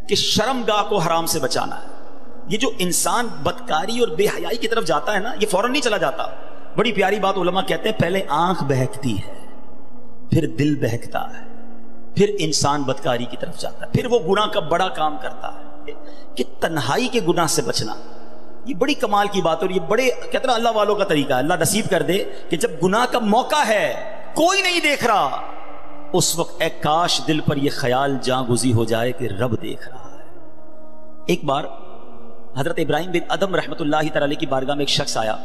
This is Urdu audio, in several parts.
کہ شرمگاہ کو حرام سے بچانا ہے. یہ جو انسان بدکاری اور بے حیائی کی طرف جاتا ہے نا، یہ فوراً نہیں چلا جاتا. بڑی پیاری بات علماء کہتے ہیں، پہلے آنکھ بہکتی ہے، پھر دل بہکتا ہے، پھر انسان بدکاری کی طرف جاتا ہے، پھر وہ گناہ کا بڑا کام کرتا ہے. کہ تنہائی کے گناہ سے بچنا یہ بڑی کمال کی بات ہے، اور یہ بڑے کہتے ہیں اللہ والوں کا طریقہ ہے. اللہ نصیب کر دے کہ جب گناہ کا موقع ہے، کوئی نہیں دیکھ رہا، اس وقت اے کاش دل پر یہ خیال جاں گزی ہو جائے کہ رب دیکھ رہا ہے. ایک بار حضرت ابراہیم بن ادم رحمت اللہ تعالی کی بارگاہ میں ایک شخص آیا،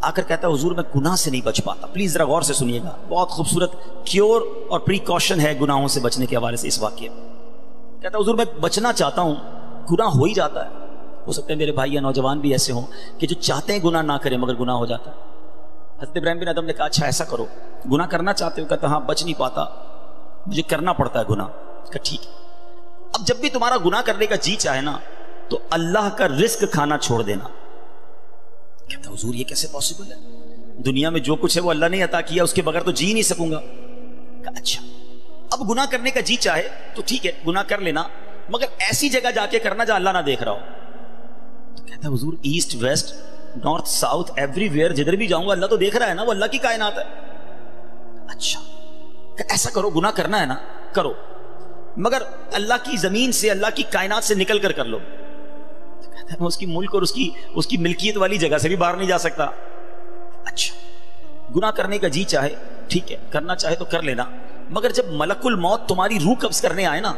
آ کر کہتا ہے حضور میں گناہ سے نہیں بچ پاتا. پلیز ذرا غور سے سنیے گا، بہت خوبصورت کیور اور پریکاشن ہے گناہوں سے بچنے کے حوالے سے اس واقعے میں. کہتا ہے حضور میں بچنا چاہتا ہوں، گناہ ہو ہی جاتا ہے. ہو سکتا ہے میرے بھائی یا نوجوان بھی ایسے ہوں کہ جو چاہتے ہیں گناہ نہ کریں مگر گناہ ہو جاتا ہے. حضرت ابراہیم بن ادم نے کہا اچھا ایسا کرو، گناہ کرنا چاہتے ہو؟ کہتا ہاں بچ نہیں پاتا، مجھے کرنا پڑتا ہے گناہ. کہا ٹھیک ہے، اب جب بھی تمہارا گناہ کرنے کا جی چاہے نا تو اللہ کا رزق کھانا چھوڑ دینا. کہتا حضور یہ کیسے پاسبل ہے؟ دنیا میں جو کچھ ہے وہ اللہ نے عطا کیا، اس کے بغیر تو جی نہیں سکوں گا. کہا اچھا اب گناہ کرنے کا جی چاہے تو ٹھیک ہے گناہ کر لینا، مگر ایسی جگہ جا کے کرنا جہاں اللہ نہ دیکھ رہا ہو. تو کہتا حضور east west north south every where جدھر بھی جاؤں گا اللہ تو دیکھ رہا ہے نا، وہ اللہ کی کائنات ہے. اچھا ایسا کرو، گناہ کرنا ہے نا کرو، مگر اللہ کی زمین سے اللہ کی کائنات سے نکل کر لو. میں اس کی ملک اور اس کی ملکیت والی جگہ سے بھی باہر نہیں جا سکتا. اچھا گناہ کرنے کا جی چاہے ٹھیک ہے، کرنا چاہے تو کر لینا، مگر جب ملک الموت تمہاری روح قبض کرنے آئے نا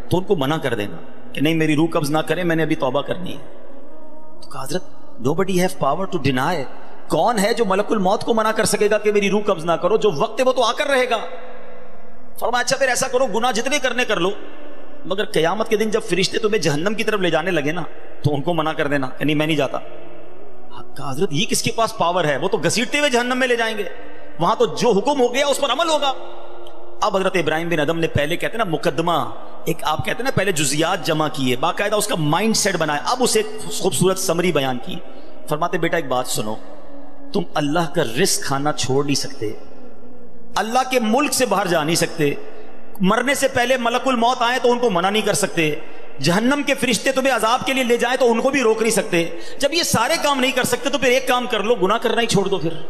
تو ان کو منع کر دینا کہ نہیں میری روح قبض نہ کریں، میں نے ابھی توبہ کرنی ہے. تو کہا حضرت nobody have power to deny. کون ہے جو ملک الموت کو منع کر سکے گا کہ میری روح قبض نہ کرو؟ جو وقت ہے وہ تو آ کر رہے گا. فرمایا اچھا پھر ایسا کرو گناہ جتنے کرنے کر لو، مگر قیامت کے دن جب فرشتے تمہیں جہنم کی طرف لے جانے لگے نا تو ان کو منع کر دینا کہ نہیں میں نہیں جاتا. کہا حضرت یہ کس کے پاس پاور ہے؟ وہ تو گھسیٹتے ہوئے جہنم میں لے جائیں گے، وہاں تو جو حکم ہو گیا اس پر عمل ہوگا. اب حضرت ابراہیم بن ادم نے پہلے کہتے ہیں نا مقدمہ، ایک آپ کہتے ہیں نا پہلے جزیات جمع کیے، باقاعدہ اس کا مائنڈ سیٹ بنایا، اب اسے خوبصورت سمری بیان کی. فرماتے بیٹا ایک بات سنو، تم اللہ کا رزق کھانا چھوڑ نہیں سکتے، اللہ کے ملک سے باہر جا نہیں سکتے، مرنے سے پہلے ملک الموت آئے تو ان کو منع نہیں کر سکتے، جہنم کے فرشتے تمہیں عذاب کے لیے لے جائیں تو ان کو بھی روک نہیں سکتے. جب یہ سارے کام نہیں کر سکتے تو پھر ایک کام کر لو، گناہ کرنا ہی چھوڑ دو. پھر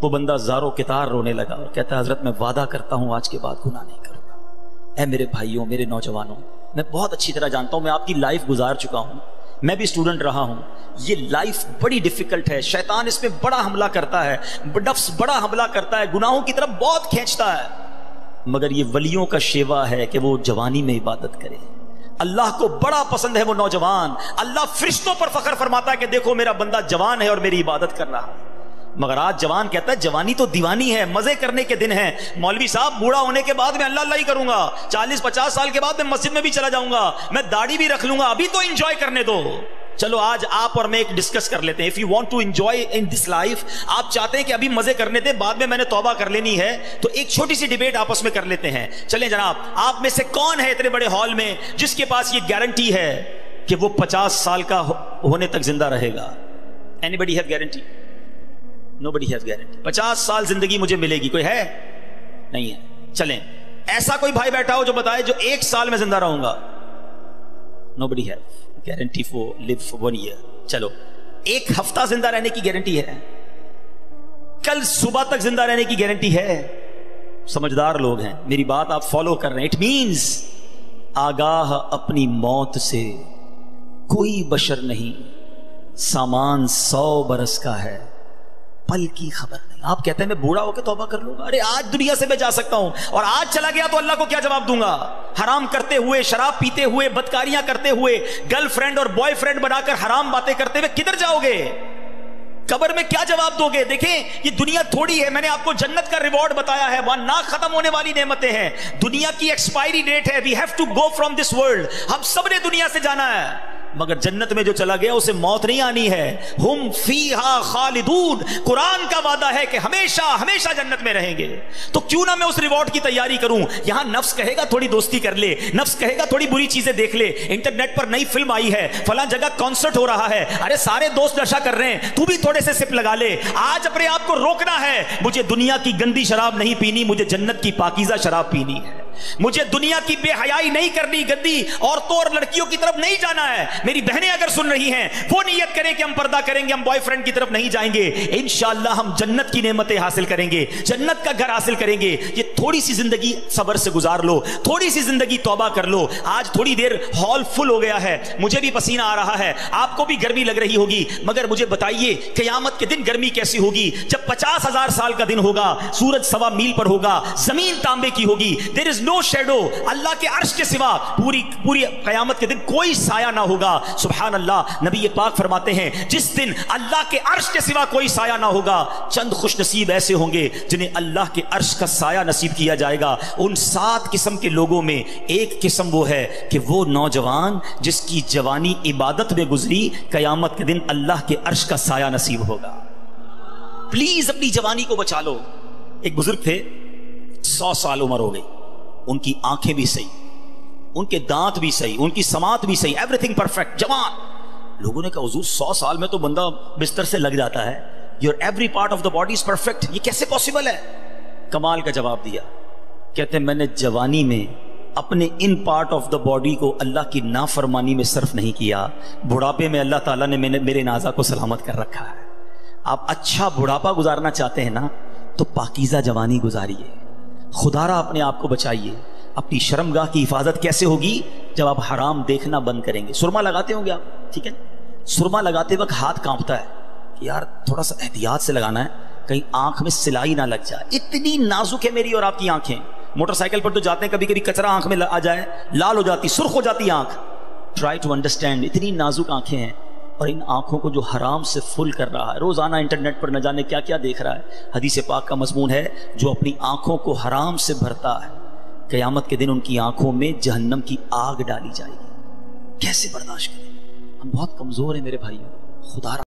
وہ بندہ زارو کتار رونے لگا اور کہتا ہے حضرت میں وعدہ کرتا ہوں آج کے بعد گناہ نہیں کروں گا. اے میرے بھائیوں میرے نوجوانوں، میں بہت اچھی طرح جانتا ہوں، میں آپ کی لائف گزار چکا ہوں، میں بھی اسٹوڈنٹ رہا ہوں. یہ لائف بڑی ڈیفیکلٹ ہے، شیطان اس میں بڑا حملہ کرتا ہے، نفس بڑا حملہ کرتا ہے، گناہوں کی طرف بہت کھینچتا ہے. مگر یہ ولیوں کا شیوا ہے کہ وہ جوانی میں عبادت کرے. اللہ کو بڑا پسند ہے وہ نوجوان. اللہ فرشتوں پر فخر فرماتا ہے کہ دیکھو میرا بندہ جوان ہے اور میری عبادت کر رہا ہے. مگر آج جوان کہتا ہے جوانی تو دیوانی ہے، مزے کرنے کے دن ہیں. مولوی صاحب بوڑھا ہونے کے بعد میں اللہ اللہ ہی کروں گا، 40-50 سال کے بعد میں مسجد میں بھی چلا جاؤں گا، میں داڑھی بھی رکھ لوں گا، ابھی تو انجوائے کرنے دو. چلو آج آپ اور میں ایک ڈسکس کر لیتے ہیں. If you want to enjoy in this life، آپ چاہتے ہیں کہ ابھی مزے کرنے دیں، بعد میں میں نے توبہ کر لینی ہے، تو ایک چھوٹی سی ڈیبیٹ آپس میں کر لیتے ہیں. چلیں جناب، آپ میں سے کون ہے اتنے بڑے ہال میں جس کے پاس یہ گارنٹی ہے کہ وہ 50 سال کا ہونے تک زندہ رہے گا؟ Anybody have guarantee? Nobody has guarantee. 50 سال زندگی مجھے ملے گی، کوئی ہے؟ نہیں ہے. چلیں ایسا کوئی بھائی بیٹھا ہو جو بتائے جو 1 سال میں زندہ رہوں گا؟ Nobody has guarantee for live for 1 year. چلو 1 ہفتہ زندہ رہنے کی گارنٹی ہے، کل صبح تک زندہ رہنے کی گارنٹی ہے. سمجھدار لوگ ہیں، میری بات آپ فالو کر رہے ہیں. اٹ مینز آگاہ اپنی موت سے کوئی بشر نہیں، سامان 100 برس کا ہے، پل کی خبر نہیں. آپ کہتے ہیں میں بوڑھا ہو کے توبہ کر لوں گا. ارے آج دنیا سے میں جا سکتا ہوں اور آج چلا گیا تو اللہ کو کیا جواب دوں گا؟ حرام کرتے ہوئے، شراب پیتے ہوئے، بدکاریاں کرتے ہوئے، گرل فرینڈ اور بوائے فرینڈ بنا کر حرام باتیں کرتے ہوئے کدھر جاؤ گے؟ قبر میں کیا جواب دو گے؟ دیکھیں یہ دنیا تھوڑی ہے، میں نے آپ کو جنت کا ریوارڈ بتایا ہے، وہاں نہ ختم ہونے والی نعمتیں ہیں. دنیا کی ایکسپائری ڈیٹ ہے، we have to go from this world. ہم سب نے دنیا سے جانا ہے، مگر جنت میں جو چلا گیا اسے موت نہیں آنی ہے. ہم فیہا خالدون، قرآن کا وعدہ ہے کہ ہمیشہ ہمیشہ جنت میں رہیں گے. تو کیوں نہ میں اس ریوارڈ کی تیاری کروں؟ یہاں نفس کہے گا تھوڑی دوستی کر لے، نفس کہے گا تھوڑی بری چیزیں دیکھ لے، انٹرنیٹ پر نئی فلم آئی ہے، فلاں جگہ کانسرٹ ہو رہا ہے، ارے سارے دوست نشہ کر رہے ہیں، تو بھی تھوڑے سے سپ لگا لے. آج اپنے آپ کو روکنا ہے، مجھے دنیا کی گندی شراب نہیں پینی، مجھے جنت کی پاکیزہ شراب پینی ہے. مجھے دنیا کی بے حیائی نہیں کرنی، گندی عورتوں اور لڑکیوں کی طرف نہیں جانا ہے۔ میری بہنیں اگر سن رہی ہیں وہ نیت کریں کہ ہم پردہ کریں گے، ہم بوائے فرینڈ کی طرف نہیں جائیں گے، انشاءاللہ ہم جنت کی نعمتیں حاصل کریں گے، جنت کا گھر حاصل کریں گے۔ یہ تھوڑی سی زندگی صبر سے گزار لو، تھوڑی سی زندگی توبہ کر لو۔ آج تھوڑی دیر ہال فل ہو گیا ہے، مجھے بھی پسینہ آ رہا ہے، آپ کو بھی گرمی لگ رہی ہوگی، مگر مجھے بتائیے قیامت کے دن گرمی کیسی ہوگی؟ جب 50,000 سال کا دن ہوگا، سورج 1.25 میل پر ہوگا، زمین تانبے کی ہوگی، دیر از نو شیڈو، اللہ کے عرش کے سوا پوری قیامت کے دن کوئی سایہ نہ ہوگا۔ سبحان اللہ، نبی پاک فرماتے ہیں جس دن اللہ کے عرش کے سوا کوئی سایہ نہ ہوگا، چند خوش نصیب ایسے ہوں گے جنہیں اللہ کے عرش کا سایہ نصیب کیا جائے گا۔ ان 7 قسم کے لوگوں میں ایک قسم وہ ہے کہ وہ نوجوان جس کی جوانی عبادت میں گزری، قیامت کے دن اللہ کے عرش کا سایہ نصیب ہوگا۔ پلیز اپنی جوانی کو بچا لو۔ ایک بزرگ تھے، 100 سال عمر ہو گئی، ان کی آنکھیں بھی صحیح، ان کے دانت بھی صحیح، ان کی سماعت بھی صحیح، ایوری تھنگ پرفیکٹ، جوان۔ لوگوں نے کہا حضور 100 سال میں تو بندہ بستر سے لگ جاتا ہے، your every part of the body is perfect, یہ کیسے پاسبل ہے؟ کمال کا جواب دیا، کہتے ہیں میں نے جوانی میں اپنے in part of the body کو اللہ کی نافرمانی میں صرف نہیں کیا، بڑھاپے میں اللہ تعالیٰ نے میرے نازا کو سلامت کر رکھا ہے۔ آپ اچھا بڑھاپا گزارنا چاہتے ہیں نا تو پاکیزہ جوانی گزاریے، خدا را اپنے آپ کو بچائیے۔ اپنی شرمگاہ کی حفاظت کیسے ہوگی؟ جب آپ حرام دیکھنا بند کریں گے۔ سرما لگاتے ہوں گے آپ، ٹھیک ہے، سرما لگاتے وقت ہاتھ کانپتا ہے کہ یار تھوڑا سا احتیاط سے لگانا ہے، کہیں آنکھ میں سلائی نہ لگ جائے۔ اتنی نازک ہے میری اور آپ کی آنکھیں۔ موٹر سائیکل پر تو جاتے ہیں، کبھی کبھی کچرا آنکھ میں آ جائے، لال ہو جاتی، سرخ ہو جاتی آنکھ۔ ٹرائی ٹو انڈرسٹینڈ، اتنی نازک آنکھیں ہیں، اور ان آنکھوں کو جو حرام سے فل کر رہا ہے، روزانہ انٹرنیٹ پر نہ جانے کیا کیا دیکھ رہا ہے۔ حدیث پاک کا مضمون ہے جو اپنی آنکھوں کو حرام سے بھرتا ہے، قیامت کے دن ان کی آنکھوں میں جہنم کی آگ ڈالی جائے گی۔ کیسے برداشت کریں؟ ہم بہت کمزور ہیں میرے بھائیوں، خدا